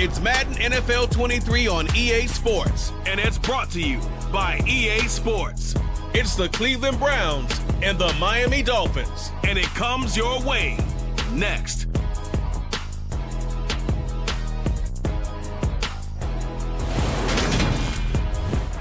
It's Madden NFL 23 on EA Sports, and it's brought to you by EA Sports. It's the Cleveland Browns and the Miami Dolphins, and it comes your way next.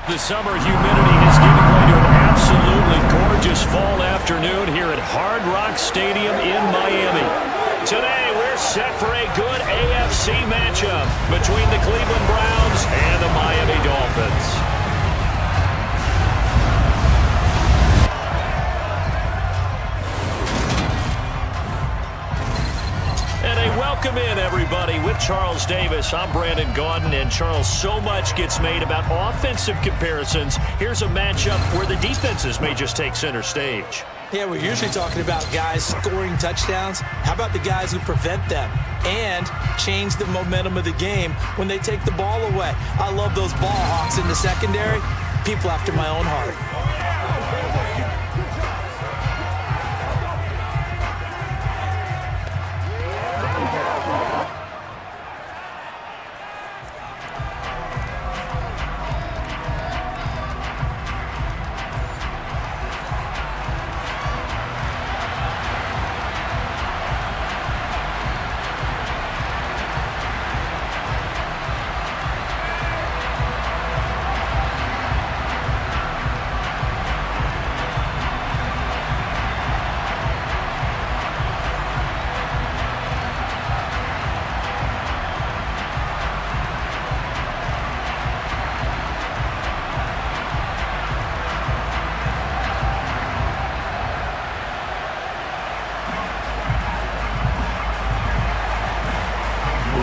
The summer humidity has given way to an absolutely gorgeous fall afternoon here at Hard Rock Stadium in Miami. Today, we're set for a good AFC matchup between the Cleveland Browns and the Miami Dolphins. And a welcome in, everybody, with Charles Davis. I'm Brandon Gaudin, and Charles, so much gets made about offensive comparisons. Here's a matchup where the defenses may just take center stage. Yeah, we're usually talking about guys scoring touchdowns. How about the guys who prevent them and change the momentum of the game when they take the ball away? I love those ball hawks in the secondary. People after my own heart.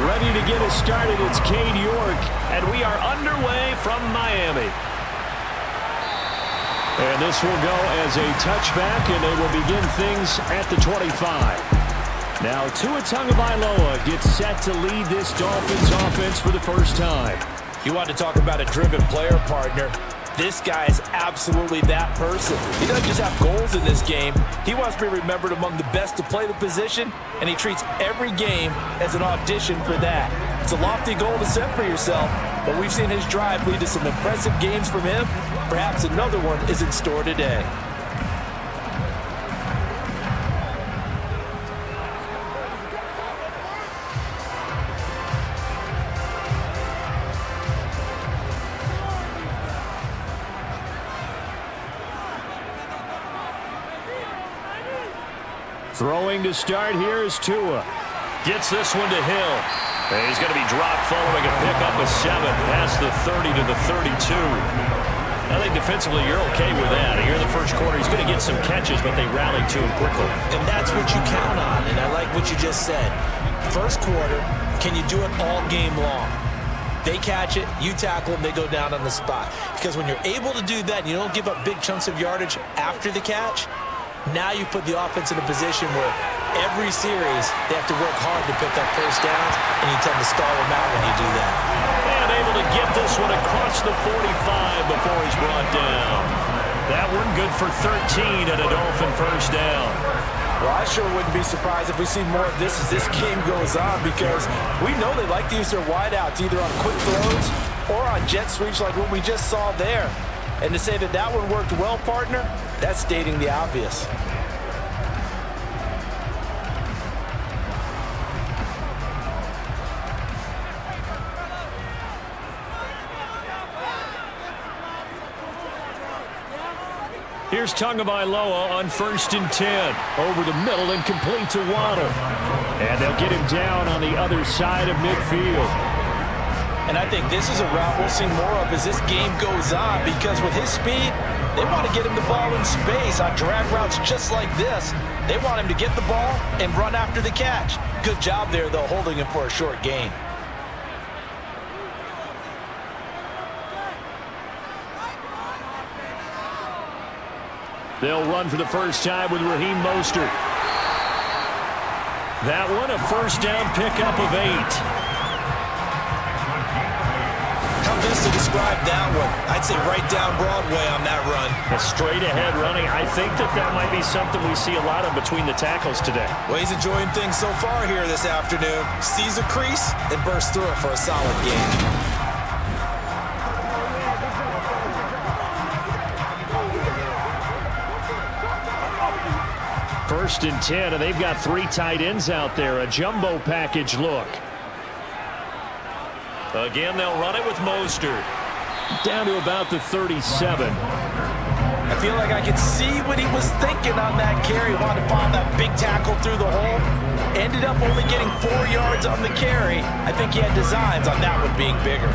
Ready to get us started, it's Cade York, and we are underway from Miami. And this will go as a touchback, and they will begin things at the 25. Now, Tua Tagovailoa gets set to lead this Dolphins offense for the first time. You want to talk about a driven player, partner. This guy is absolutely that person. He doesn't just have goals in this game. He wants to be remembered among the best to play the position, and he treats every game as an audition for that. It's a lofty goal to set for yourself, but we've seen his drive lead to some impressive games from him. Perhaps another one is in store today. Throwing to start here is Tua. Gets this one to Hill. And he's going to be dropped following a pickup of 7 past the 30 to the 32. I think defensively you're okay with that. Here in the first quarter, he's going to get some catches, but they rallied to him quickly. And that's what you count on, and I like what you just said. First quarter, can you do it all game long? They catch it, you tackle them, they go down on the spot. Because when you're able to do that, and you don't give up big chunks of yardage after the catch, now you put the offense in a position where every series they have to work hard to pick up first downs, and you tend to stall them out when you do that. And able to get this one across the 45 before he's brought down. That one good for 13 and a Dolphin first down. Well, I sure wouldn't be surprised if we see more of this as this game goes on, because we know they like to use their wideouts either on quick throws or on jet sweeps like what we just saw there. And to say that that one worked well, partner, that's stating the obvious. Here's Tagovailoa on 1st and 10. Over the middle and complete to Waddle. And they'll get him down on the other side of midfield. And I think this is a route we'll see more of as this game goes on, because with his speed, they want to get him the ball in space on drag routes just like this. They want him to get the ball and run after the catch. Good job there, though, holding him for a short gain. They'll run for the first time with Raheem Mostert. That one, a first down pickup of 8. How good minutes to describe that one. I'd say right down Broadway on that run. A straight-ahead running. I think that might be something we see a lot of between the tackles today. Well, he's enjoying things so far here this afternoon. Sees a crease and bursts through it for a solid game. First and 10, and they've got 3 tight ends out there. A jumbo package look. Again, they'll run it with Mostert. Down to about the 37. I feel like I could see what he was thinking on that carry. Wanted to follow that big tackle through the hole. Ended up only getting 4 yards on the carry. I think he had designs on that one being bigger.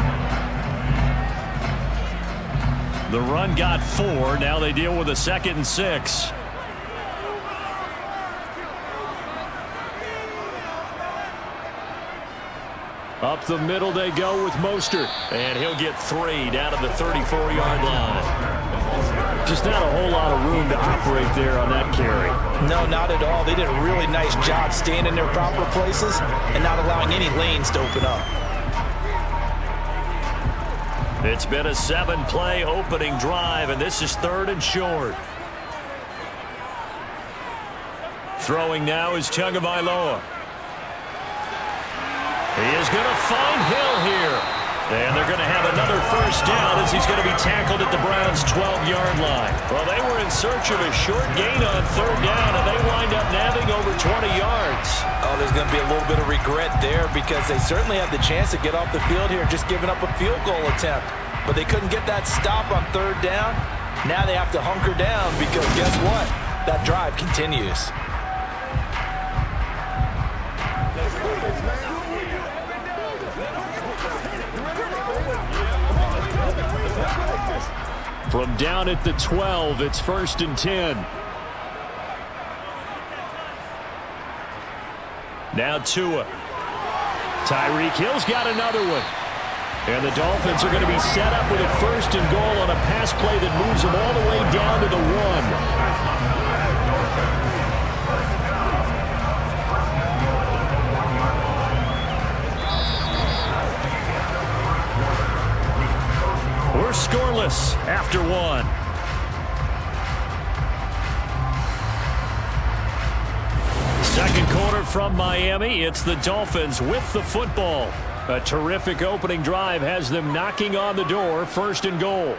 The run got 4. Now they deal with a 2nd and 6. Up the middle they go with Mostert. And he'll get 3 down to the 34-yard line. Just not a whole lot of room to operate there on that carry. No, not at all. They did a really nice job staying in their proper places and not allowing any lanes to open up. It's been a 7-play opening drive, and this is 3rd and short. Throwing now is Tagovailoa. He is going to find Hill here. And they're going to have another first down as he's going to be tackled at the Browns' 12-yard line. Well, they were in search of a short gain on 3rd down, and they wind up nabbing over 20 yards. Oh, there's going to be a little bit of regret there because they certainly had the chance to get off the field here, just giving up a field goal attempt. But they couldn't get that stop on 3rd down. Now they have to hunker down because guess what? That drive continues. From down at the 12, it's 1st and 10. Now Tua. Tyreek Hill's got another one. And the Dolphins are going to be set up with a 1st and goal on a pass play that moves them all the way down to the 1. We're scoreless after 1. Second quarter from Miami. It's the Dolphins with the football. A terrific opening drive has them knocking on the door. 1st and goal.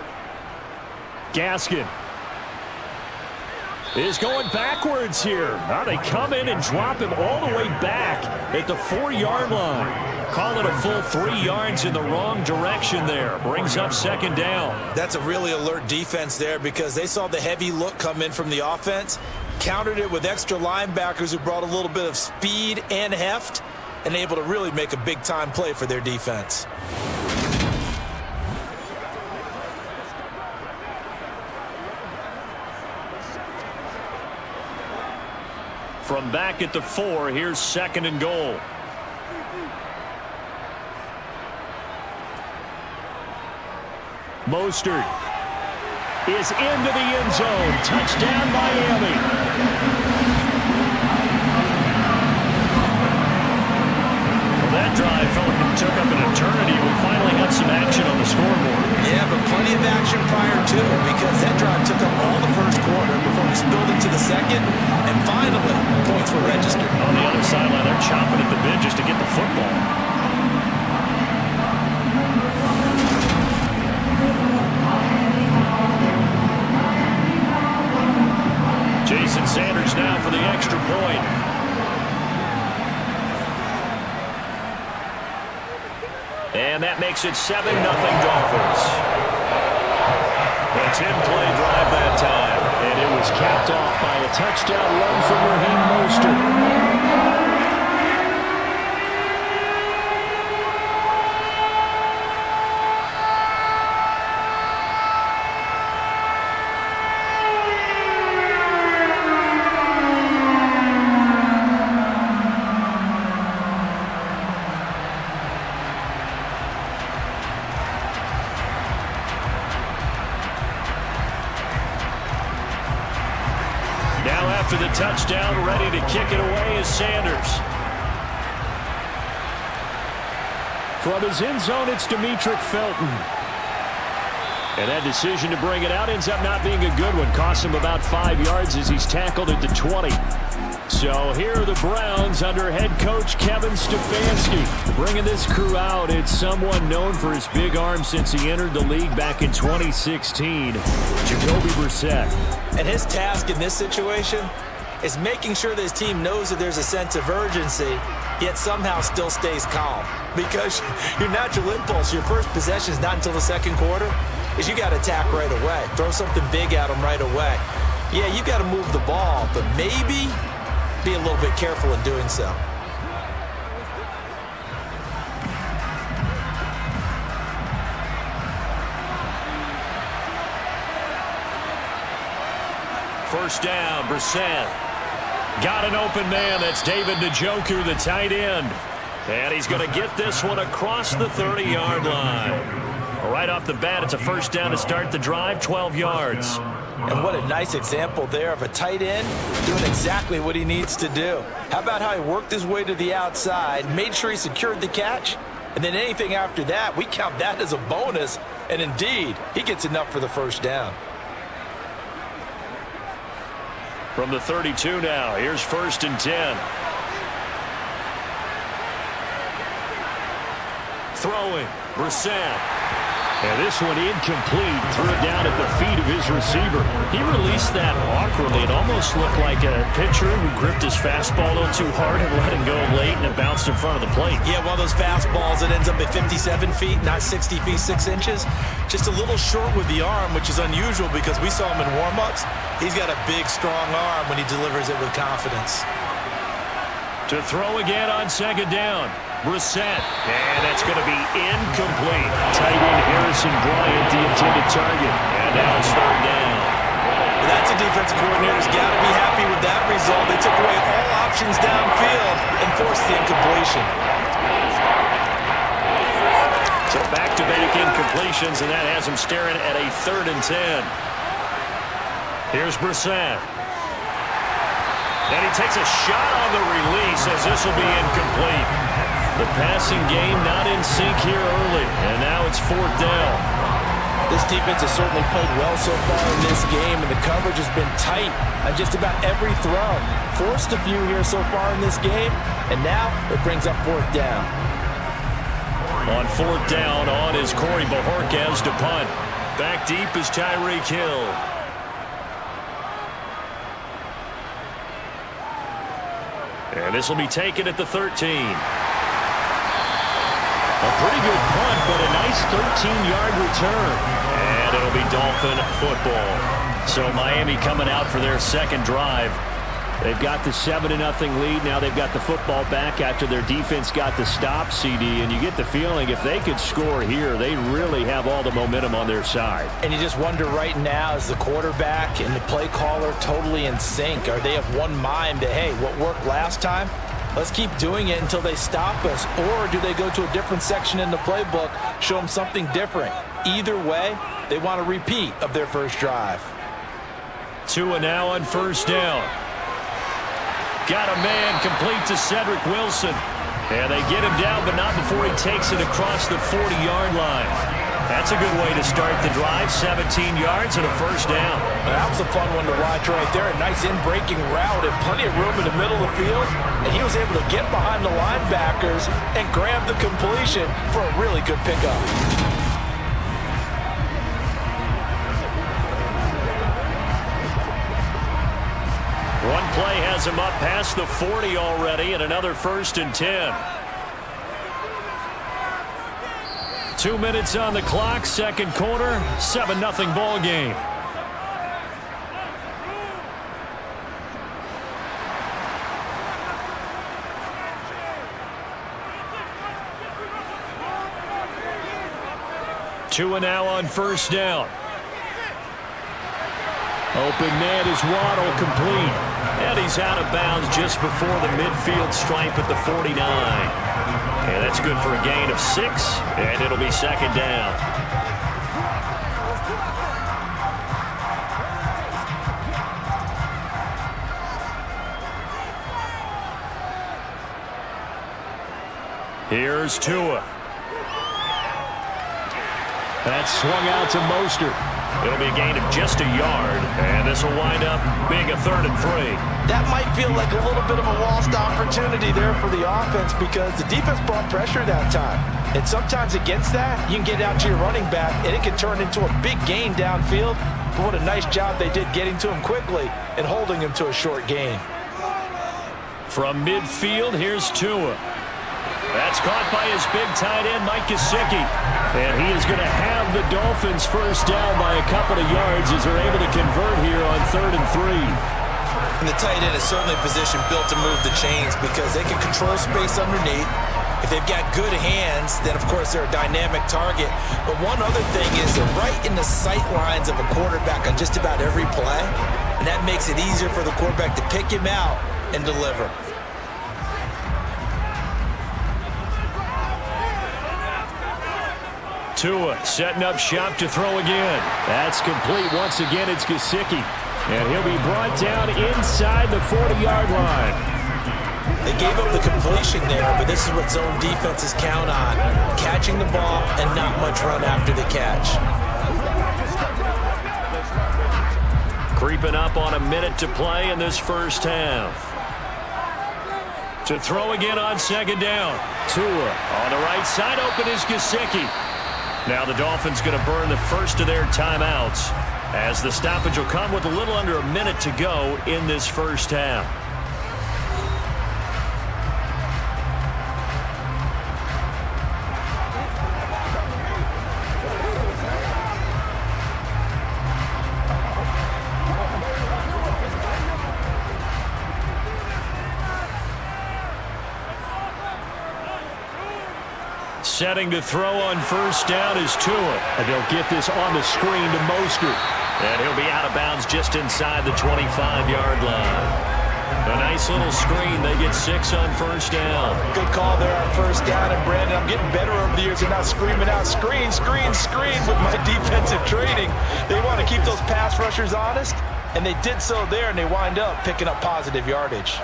Gaskin is going backwards here. Now they come in and drop him all the way back at the 4-yard line. Call it a full 3 yards in the wrong direction there. Brings up 2nd down. That's a really alert defense there because they saw the heavy look come in from the offense, countered it with extra linebackers who brought a little bit of speed and heft, and able to really make a big-time play for their defense. From back at the 4, here's 2nd and goal. Mostert is into the end zone. Touchdown, Miami. That drive took up an eternity. We finally got some action on the scoreboard. Yeah, but plenty of action prior to because that drive took up all the 1st quarter before we spilled into the 2nd, and finally, points were registered. On the other sideline, they're chomping at the bit just to get the football. Jason Sanders now for the extra point. And that makes it 7-0 Dolphins. A 10-play drive that time. And it was capped off by a touchdown run from Raheem Mostert. After the touchdown, ready to kick it away is Sanders. From his end zone, it's Demetric Felton. And that decision to bring it out ends up not being a good one. Costs him about 5 yards as he's tackled at the 20. So here are the Browns under head coach Kevin Stefanski. Bringing this crew out, it's someone known for his big arm since he entered the league back in 2016, Jacoby Brissett. And his task in this situation is making sure that his team knows that there's a sense of urgency, yet somehow still stays calm. Because your natural impulse, your first possession is not until the second quarter, is you got to attack right away. Throw something big at them right away. Yeah, you got to move the ball, but maybe be a little bit careful in doing so. First down, Brissett. Got an open man. That's David Njoku, the tight end. And he's going to get this one across the 30-yard line. Right off the bat, it's a first down to start the drive, 12 yards. And what a nice example there of a tight end doing exactly what he needs to do. How about how he worked his way to the outside, made sure he secured the catch, and then anything after that, we count that as a bonus. And indeed, he gets enough for the first down. From the 32 now, here's 1st and 10. Throwing, Brissett. And this one incomplete. Threw it down at the feet of his receiver. He released that awkwardly. It almost looked like a pitcher who gripped his fastball a little too hard and let him go late, and it bounced in front of the plate. Yeah, one of those fastballs that ends up at 57 feet, not 60 feet, 6 inches. Just a little short with the arm, which is unusual because we saw him in warm-ups. He's got a big, strong arm when he delivers it with confidence. To throw again on 2nd down. Brissett, and that's going to be incomplete. Tight end Harrison Bryant, the intended target. And now it's 3rd down. That's a defense coordinator's got to be happy with that result. They took away all options downfield and forced the incompletion. So back-to-back incompletions, and that has him staring at a 3rd and 10. Here's Brissett. And he takes a shot on the release as this will be incomplete. The passing game not in sync here early, and now it's 4th down. This defense has certainly played well so far in this game, and the coverage has been tight on just about every throw. Forced a few here so far in this game, and now it brings up 4th down. On 4th down, on is Corey Bojorquez to punt. Back deep is Tyreek Hill. And this will be taken at the 13. A pretty good punt, but a nice 13-yard return. And it'll be Dolphin football. So Miami coming out for their second drive. They've got the 7-0 lead. Now they've got the football back after their defense got the stop, CD. And you get the feeling if they could score here, they really have all the momentum on their side. And you just wonder right now, is the quarterback and the play caller totally in sync? Are they of one mind that, hey, what worked last time? Let's keep doing it until they stop us. Or do they go to a different section in the playbook, show them something different? Either way, they want a repeat of their first drive. Tua now on 1st down. Got a man complete to Cedric Wilson. And they get him down, but not before he takes it across the 40-yard line. That's a good way to start the drive. 17 yards and a 1st down. That was a fun one to watch right there. A nice in-breaking route and plenty of room in the middle of the field. And he was able to get behind the linebackers and grab the completion for a really good pickup. One play has him up past the 40 already, and another 1st and 10. 2 minutes on the clock, 2nd quarter, 7-0 ball game. Tua now on 1st down. Open man is Waddle, complete. And he's out of bounds just before the midfield stripe at the 49. And that's good for a gain of 6, and it'll be 2nd down. Here's Tua. That's swung out to Mostert. It'll be a gain of just a yard, and this will wind up being a 3rd and 3. That might feel like a little bit of a lost opportunity there for the offense because the defense brought pressure that time. And sometimes against that, you can get out to your running back, and it can turn into a big gain downfield. But what a nice job they did getting to him quickly and holding him to a short gain. From midfield, here's Tua. That's caught by his big tight end, Mike Gesicki. And he is going to have the Dolphins first down by a couple of yards as they're able to convert here on 3rd and 3. And the tight end is certainly a position built to move the chains because they can control space underneath. If they've got good hands, then of course they're a dynamic target. But one other thing is they're right in the sight lines of a quarterback on just about every play. And that makes it easier for the quarterback to pick him out and deliver. Tua setting up shop to throw again. That's complete. Once again, it's Gesicki. And he'll be brought down inside the 40-yard line. They gave up the completion there, but this is what zone defenses count on. Catching the ball and not much run after the catch. Creeping up on a minute to play in this first half. To throw again on 2nd down. Tua on the right side. Open is Gesicki. Now the Dolphins going to burn the first of their timeouts as the stoppage will come with a little under a minute to go in this first half. Setting to throw on first down is Tua. And they'll get this on the screen to Mostert. And he'll be out of bounds just inside the 25-yard line. A nice little screen. They get 6 on first down. Good call there on first down. And Brandon, I'm getting better over the years. They're not screaming out, screen, screen, screen with my defensive training. They want to keep those pass rushers honest. And they did so there, and they wind up picking up positive yardage.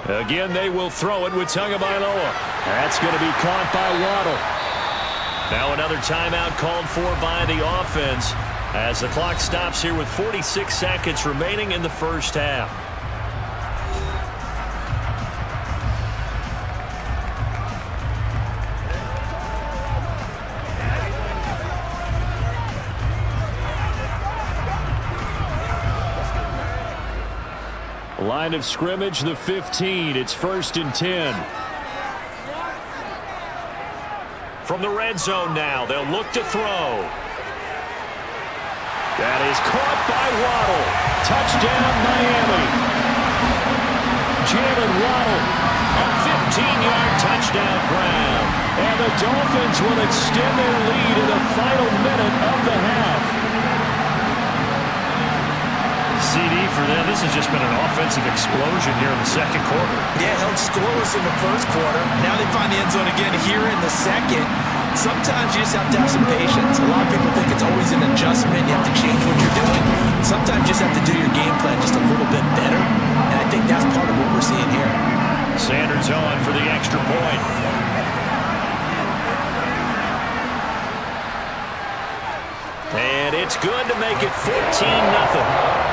Again, they will throw it with Tagovailoa. That's going to be caught by Waddle. Now another timeout called for by the offense as the clock stops here with 46 seconds remaining in the first half. Line of scrimmage, the 15. It's 1st and 10. From the red zone now, they'll look to throw. That is caught by Waddle. Touchdown, Miami. Jalen Waddle, a 15-yard touchdown grab. And the Dolphins will extend their lead in the final minute of the half. CD for them. This has just been an offensive explosion here in the second quarter. Yeah, held scoreless in the first quarter. Now they find the end zone again here in the second. Sometimes you just have to have some patience. A lot of people think it's always an adjustment. You have to change what you're doing. Sometimes you just have to do your game plan just a little bit better. And I think that's part of what we're seeing here. Sanders on for the extra point. And it's good to make it 14-0.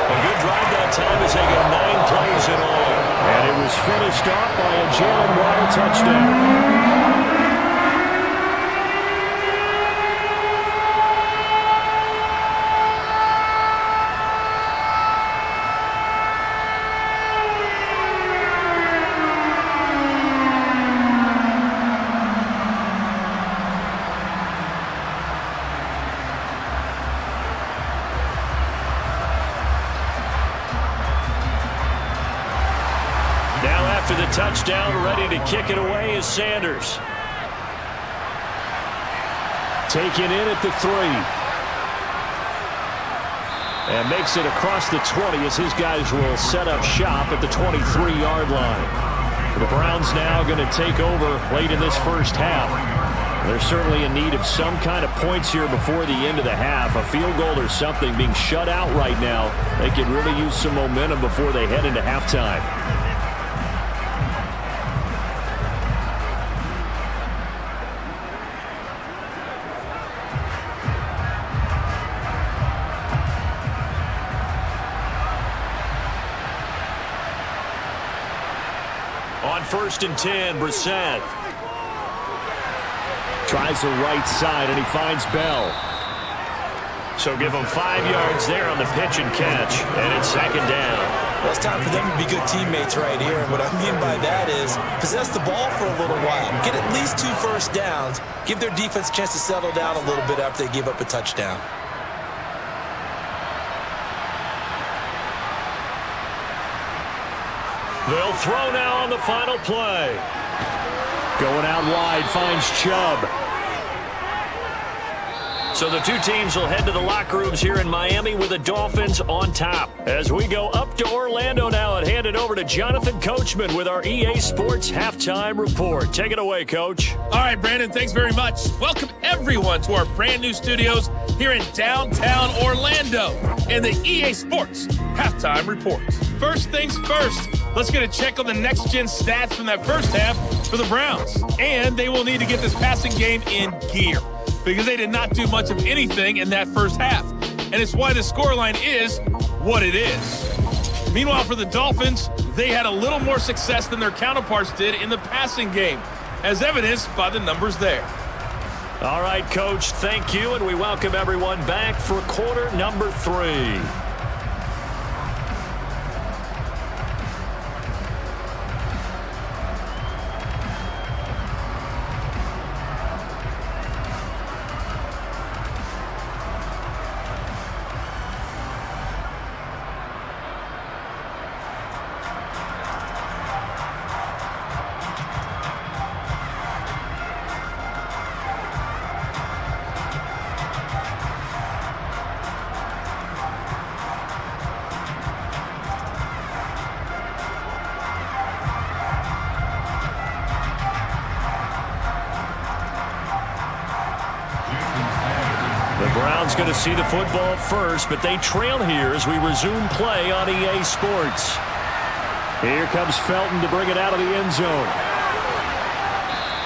A good drive that time as they get 9 plays in all. And it was finished off by a Jalen Waddle touchdown. After the touchdown, ready to kick it away is Sanders. Taken in at the 3. And makes it across the 20 as his guys will set up shop at the 23-yard line. The Browns now going to take over late in this first half. They're certainly in need of some kind of points here before the end of the half. A field goal or something being shut out right now. They could really use some momentum before they head into halftime. on 1st and 10. Brissett tries the right side, and he finds Bell. So give him 5 yards there on the pitch and catch, and it's 2nd down. Well, it's time for them to be good teammates right here. And what I mean by that is possess the ball for a little while. Get at least 2 first downs. Give their defense a chance to settle down a little bit after they give up a touchdown. They'll throw now on the final play. Going out wide, finds Chubb. So the two teams will head to the locker rooms here in Miami with the Dolphins on top. As we go up to Orlando now and hand it over to Jonathan Coachman with our EA Sports Halftime Report. Take it away, Coach. All right, Brandon, thanks very much. Welcome, everyone, to our brand new studios here in downtown Orlando and the EA Sports Halftime Report. First things first, let's get a check on the next-gen stats from that first half for the Browns. And they will need to get this passing game in gear, because they did not do much of anything in that first half. And it's why the scoreline is what it is. Meanwhile, for the Dolphins, they had a little more success than their counterparts did in the passing game, as evidenced by the numbers there. All right, Coach, thank you, and we welcome everyone back for quarter number 3. Browns going to see the football first, but they trail here as we resume play on EA Sports. Here comes Felton to bring it out of the end zone.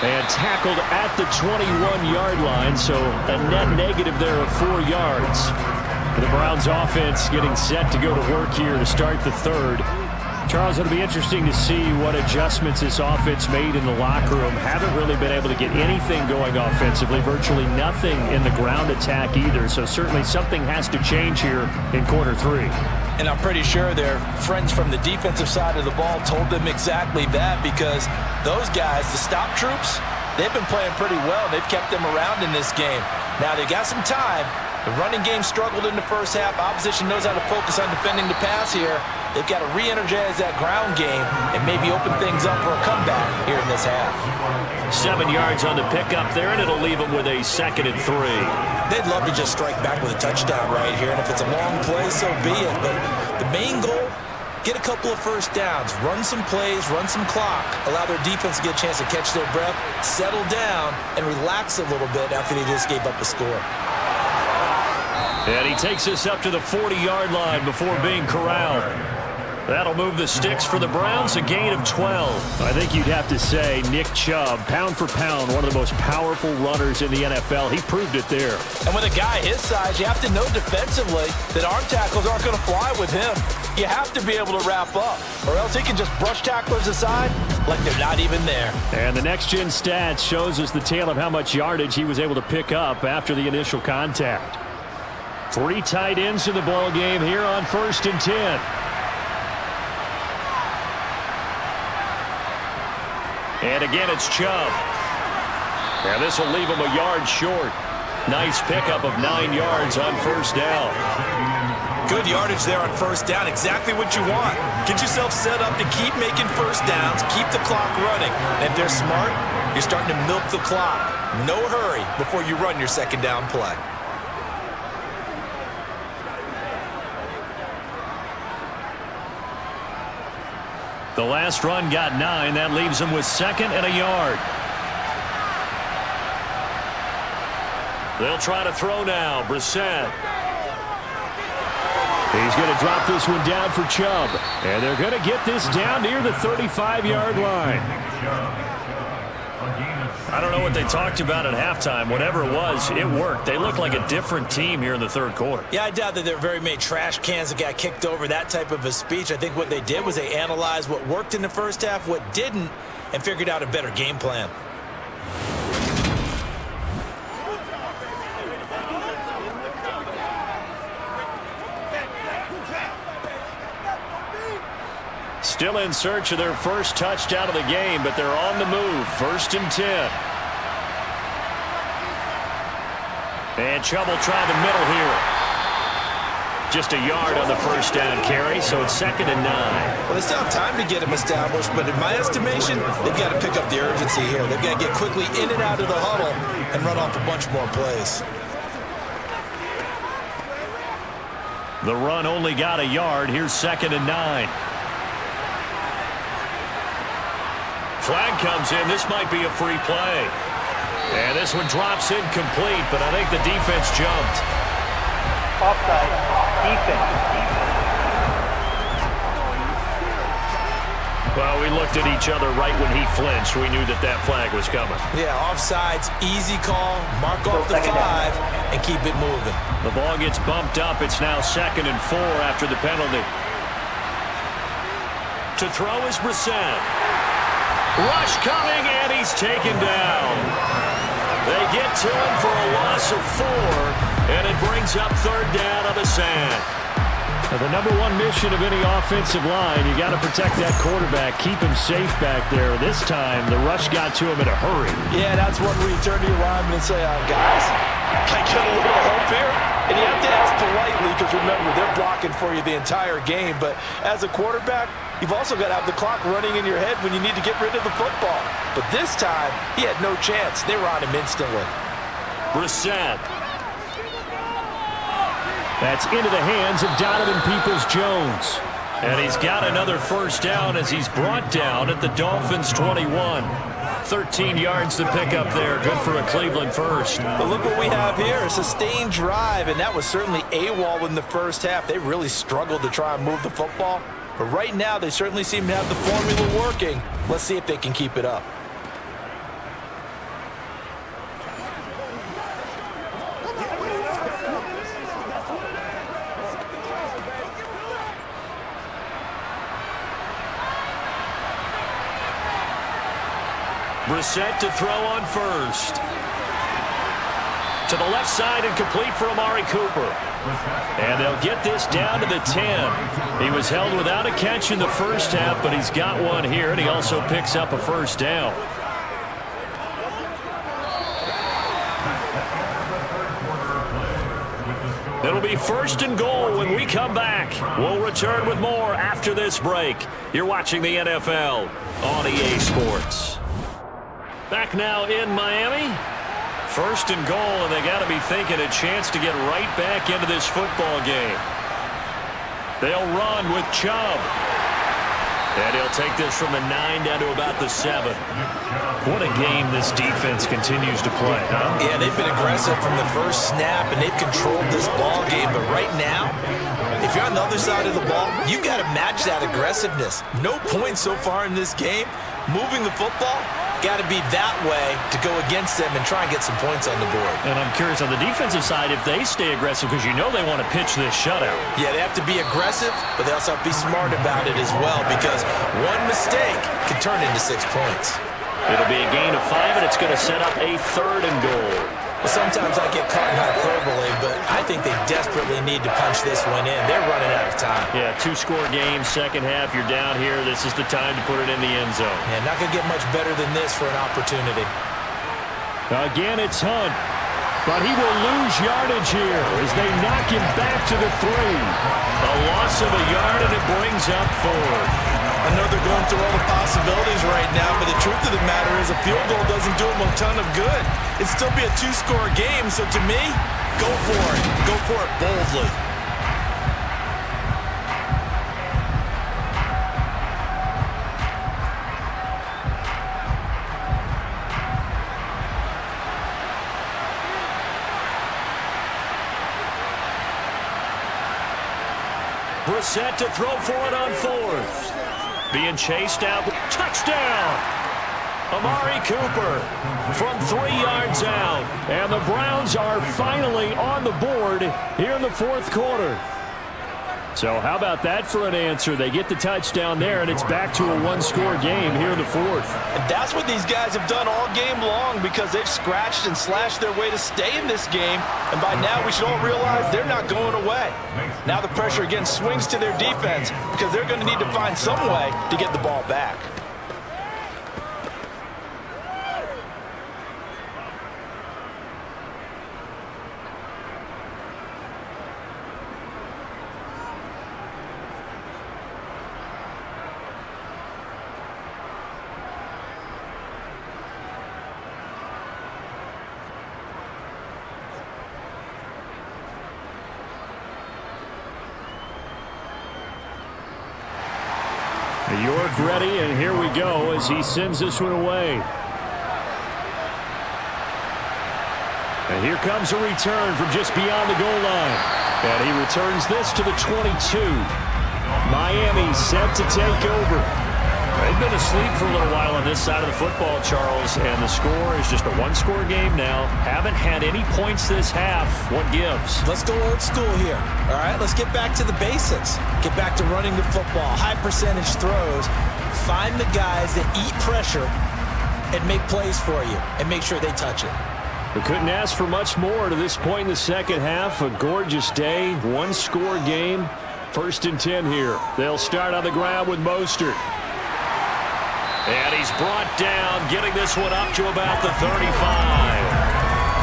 And tackled at the 21-yard line, so a net negative there of 4 yards. The Browns offense getting set to go to work here to start the third. Charles, it'll be interesting to see what adjustments this offense made in the locker room. Haven't really been able to get anything going offensively, virtually nothing in the ground attack either. So certainly something has to change here in quarter 3. And I'm pretty sure their friends from the defensive side of the ball told them exactly that, because those guys, the stop troops, they've been playing pretty well. They've kept them around in this game. Now they got some time. The running game struggled in the first half. Opposition knows how to focus on defending the pass here. They've got to re-energize that ground game and maybe open things up for a comeback here in this half. 7 yards on the pickup there, and it'll leave them with a 2nd and 3. They'd love to just strike back with a touchdown right here, and if it's a long play, so be it. But the main goal, get a couple of first downs, run some plays, run some clock, allow their defense to get a chance to catch their breath, settle down, and relax a little bit after they just gave up a score. And he takes us up to the 40-yard line before being corralled. That'll move the sticks for the Browns, a gain of 12. I think you'd have to say Nick Chubb, pound for pound, one of the most powerful runners in the NFL. He proved it there. And with a guy his size, you have to know defensively that arm tackles aren't going to fly with him. You have to be able to wrap up, or else he can just brush tacklers aside like they're not even there. And the next-gen stats shows us the tale of how much yardage he was able to pick up after the initial contact. 3 tight ends in the ball game here on 1st and 10. And again, it's Chubb. And this will leave him a yard short. Nice pickup of 9 yards on 1st down. Good yardage there on 1st down. Exactly what you want. Get yourself set up to keep making first downs, keep the clock running. And if they're smart, you're starting to milk the clock. No hurry before you run your 2nd down play. The last run got 9. That leaves him with 2nd and a yard. They'll try to throw now. Brissett. He's going to drop this one down for Chubb. And they're going to get this down near the 35-yard line. I don't know what they talked about at halftime. Whatever it was, it worked. They looked like a different team here in the third quarter. Yeah, I doubt that there were very many trash cans that got kicked over, that type of a speech. I think what they did was they analyzed what worked in the first half, what didn't, and figured out a better game plan. Still in search of their first touchdown of the game, but they're on the move. 1st and 10. And trouble trying the middle here. Just a yard on the first down carry, so it's 2nd and 9. Well, they still have time to get him established, but in my estimation, they've got to pick up the urgency here. They've got to get quickly in and out of the huddle and run off a bunch more plays. The run only got a yard. Here's 2nd and 9. Flag comes in. This might be a free play. And this one drops incomplete, but I think the defense jumped. Offside. Defense. Well, we looked at each other right when he flinched. We knew that that flag was coming. Yeah, offsides, easy call, mark off the 5, and keep it moving. The ball gets bumped up. It's now 2nd and 4 after the penalty. To throw is Brissett. Rush coming, and he's taken down. They get to him for a loss of 4, and it brings up 3rd down on the sand. Now, the number one mission of any offensive line, you got to protect that quarterback, keep him safe back there. This time, the rush got to him in a hurry. Yeah, that's one where you turn to your lineman and say, guys, can I get a little help here? And you have to ask politely because, remember, they're blocking for you the entire game. But as a quarterback, you've also got to have the clock running in your head when you need to get rid of the football. But this time, he had no chance. They were on him instantly. Brissett. That's into the hands of Donovan Peoples-Jones. And he's got another first down as he's brought down at the Dolphins' 21. 13 yards to pick up there. Good for a Cleveland first. But look what we have here, a sustained drive, and that was certainly AWOL in the first half. They really struggled to try and move the football. But right now, they certainly seem to have the formula working. Let's see if they can keep it up. Brissett to throw on first. To the left side and complete for Amari Cooper. And they'll get this down to the 10. He was held without a catch in the first half, but he's got one here, and he also picks up a first down. It'll be 1st and goal when we come back. We'll return with more after this break. You're watching the NFL on EA Sports. Back now in Miami. 1st and goal, and they got to be thinking a chance to get right back into this football game. They'll run with Chubb. And he'll take this from the 9 down to about the 7. What a game this defense continues to play, huh? Yeah, they've been aggressive from the first snap, and they've controlled this ball game. But right now, if you're on the other side of the ball, you got to match that aggressiveness. No points so far in this game. Moving the football, got to be that way to go against them and try and get some points on the board. And I'm curious on the defensive side if they stay aggressive, because you know they want to pitch this shutout. Yeah, they have to be aggressive, but they also have to be smart about it as well, because one mistake can turn into 6 points. It'll be a gain of 5, and it's going to set up a 3rd and goal. Well, sometimes I get caught in hyperbole, but I think they desperately need to punch this one in. They're running out of time. Yeah, 2-score game, second half, you're down here. This is the time to put it in the end zone. Yeah, not going to get much better than this for an opportunity. Again, it's Hunt. But he will lose yardage here as they knock him back to the 3. A loss of a yard, and it brings up 4th. I know they're going through all the possibilities right now, but the truth of the matter is a field goal doesn't do them a ton of good. It'd still be a 2-score game, so to me, go for it. Go for it boldly. Brissett to throw for it on 4th. Being chased out. Touchdown! Amari Cooper from 3 yards out. And the Browns are finally on the board here in the fourth quarter. So how about that for an answer? They get the touchdown there, and it's back to a one-score game here in the fourth. And that's what these guys have done all game long because they've scratched and slashed their way to stay in this game. And by now, we should all realize they're not going away. Now the pressure again swings to their defense because they're going to need to find some way to get the ball back. York ready, and here we go as he sends this one away. And here comes a return from just beyond the goal line. And he returns this to the 22. Miami set to take over. They've been asleep for a little while on this side of the football, Charles, and the score is just a one-score game now. Haven't had any points this half. What gives? Let's go old school here. All right, let's get back to the basics. Get back to running the football, high percentage throws. Find the guys that eat pressure and make plays for you and make sure they touch it. We couldn't ask for much more to this point in the second half. A gorgeous day, one-score game. 1st and 10 here. They'll start on the ground with Mostert. And he's brought down, getting this one up to about the 35.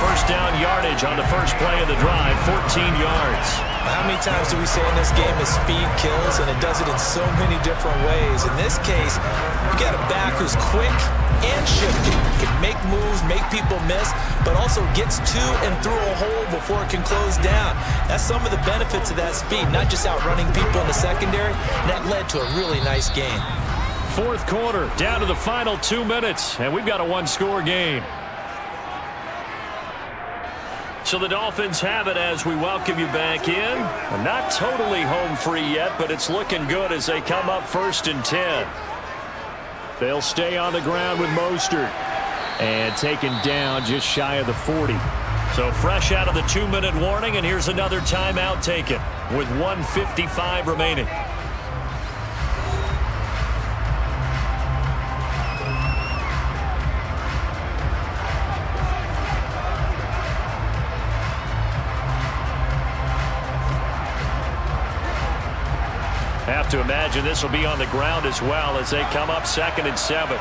First down yardage on the first play of the drive, 14 yards. How many times do we say in this game that speed kills, and it does it in so many different ways? In this case, you got a back who's quick and shifty, can make moves, make people miss, but also gets to and through a hole before it can close down. That's some of the benefits of that speed, not just outrunning people in the secondary. And that led to a really nice game. Fourth quarter, down to the final 2 minutes, and we've got a one-score game. So the Dolphins have it as we welcome you back in. Not totally home free yet, but it's looking good as they come up 1st and 10. They'll stay on the ground with Mostert. And taken down just shy of the 40. So fresh out of the 2-minute warning, and here's another timeout taken with 1:55 remaining. Have to imagine this will be on the ground as well as they come up 2nd and 7.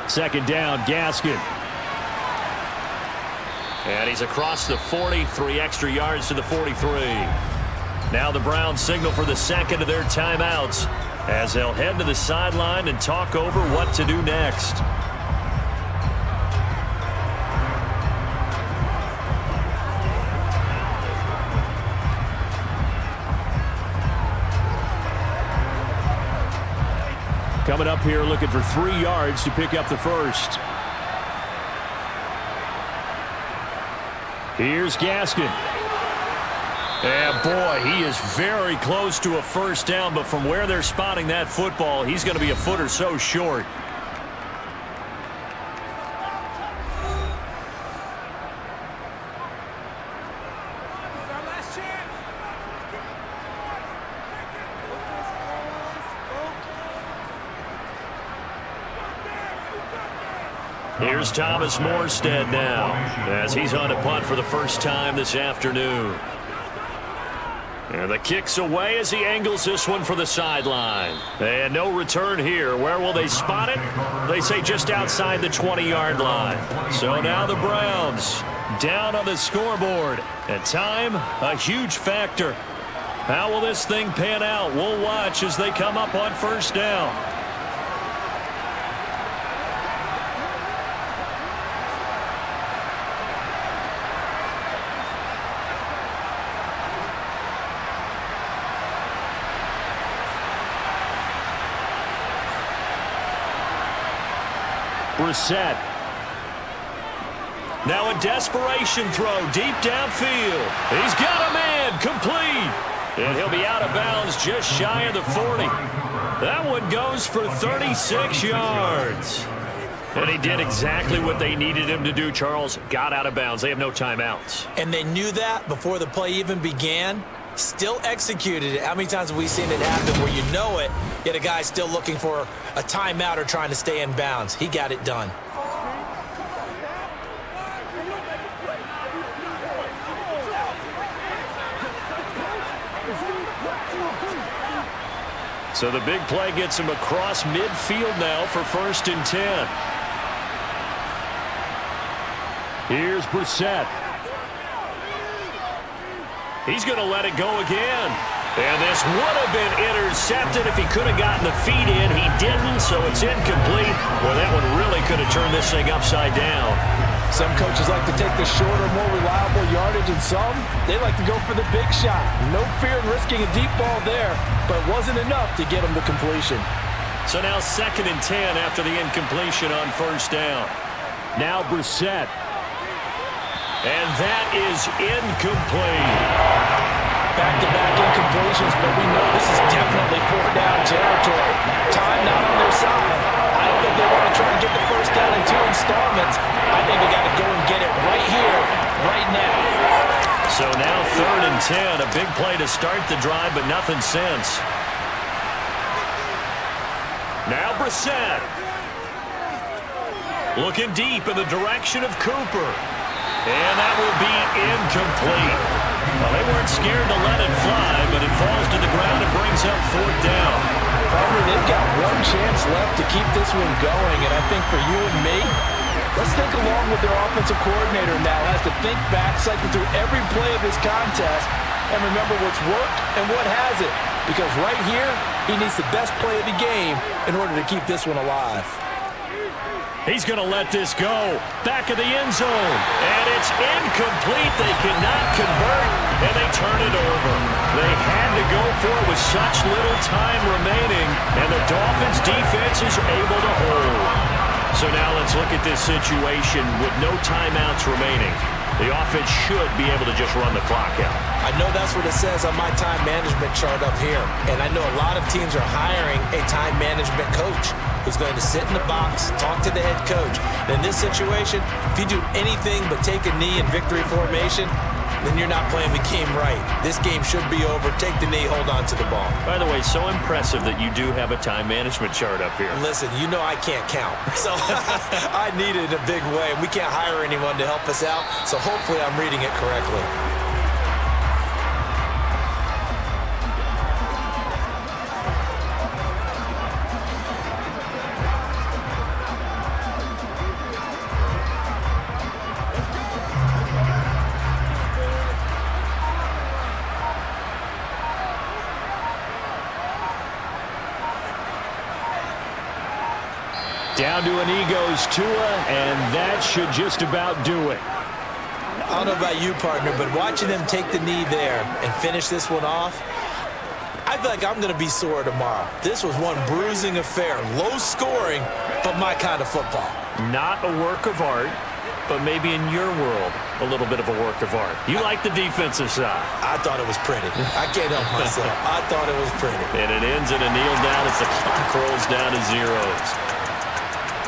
Second down, Gaskin. And he's across the 40, 3 extra yards to the 43. Now the Browns signal for the second of their timeouts as they'll head to the sideline and talk over what to do next. Coming up here looking for 3 yards to pick up the first. Here's Gaskin. And boy, he is very close to a first down, but from where they're spotting that football, he's going to be a foot or so short. Here's Thomas Morstead now as he's on a punt for the first time this afternoon. And the kick's away as he angles this one for the sideline. And no return here. Where will they spot it? They say just outside the 20-yard line. So now the Browns down on the scoreboard. And time, a huge factor. How will this thing pan out? We'll watch as they come up on first down. Brissett. Now a desperation throw deep downfield. He's got a man complete. And he'll be out of bounds just shy of the 40. That one goes for 36 yards. And he did exactly what they needed him to do, Charles. Got out of bounds. They have no timeouts. And they knew that before the play even began. Still executed it. How many times have we seen it happen where you know it, yet a guy's still looking for a timeout or trying to stay in bounds? He got it done. So the big play gets him across midfield now for 1st and 10. Here's Brissett. He's going to let it go again. And this would have been intercepted if he could have gotten the feet in. He didn't, so it's incomplete. Well, that one really could have turned this thing upside down. Some coaches like to take the shorter, more reliable yardage, and some, they like to go for the big shot. No fear in risking a deep ball there, but it wasn't enough to get him to completion. So now 2nd and 10 after the incompletion on 1st down. Now Brissett. And that is incomplete. Back-to-back incompletions, but we know this is definitely 4th down territory. Time not on their side. I don't think they want to try to get the 1st down in 2 installments. I think they got to go and get it right here, right now. So now 3rd and 10, a big play to start the drive, but nothing since. Now Brissett. Looking deep in the direction of Cooper. And that will be incomplete. Well, they weren't scared to let it fly, but it falls to the ground and brings up 4th down. They've got one chance left to keep this one going, and I think for you and me, let's think along with their offensive coordinator now has to think back, cycle through every play of this contest, and remember what's worked and what hasn't. Because right here, he needs the best play of the game in order to keep this one alive. He's going to let this go. Back of the end zone. And it's incomplete. They cannot convert, and they turn it over. They had to go for it with such little time remaining, and the Dolphins' defense is able to hold. So now let's look at this situation with no timeouts remaining. The offense should be able to just run the clock out. I know that's what it says on my time management chart up here. And I know a lot of teams are hiring a time management coach who's going to sit in the box, talk to the head coach. And in this situation, if you do anything but take a knee in victory formation, then you're not playing the game right. This game should be over. Take the knee, hold on to the ball. By the way, so impressive that you do have a time management chart up here. Listen, you know I can't count. So I need it in a big way. We can't hire anyone to help us out, so hopefully I'm reading it correctly. Down to a knee goes Tua, and that should just about do it. I don't know about you, partner, but watching them take the knee there and finish this one off, I feel like I'm going to be sore tomorrow. This was one bruising affair. Low scoring, but my kind of football. Not a work of art, but maybe in your world, a little bit of a work of art. You like the defensive side. I thought it was pretty. I can't help myself. I thought it was pretty. And it ends in a kneel down as the clock rolls down to zeros.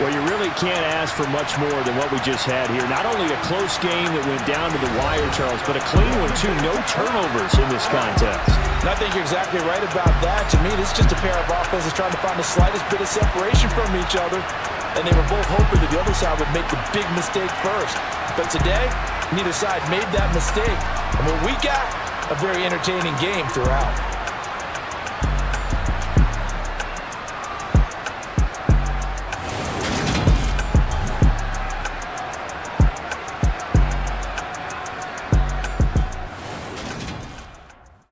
Well, you really can't ask for much more than what we just had here. Not only a close game that went down to the wire, Charles, but a clean one, too. No turnovers in this contest. And I think you're exactly right about that. To me, this is just a pair of offenses trying to find the slightest bit of separation from each other. And they were both hoping that the other side would make the big mistake first. But today, neither side made that mistake. And what we got, a very entertaining game throughout.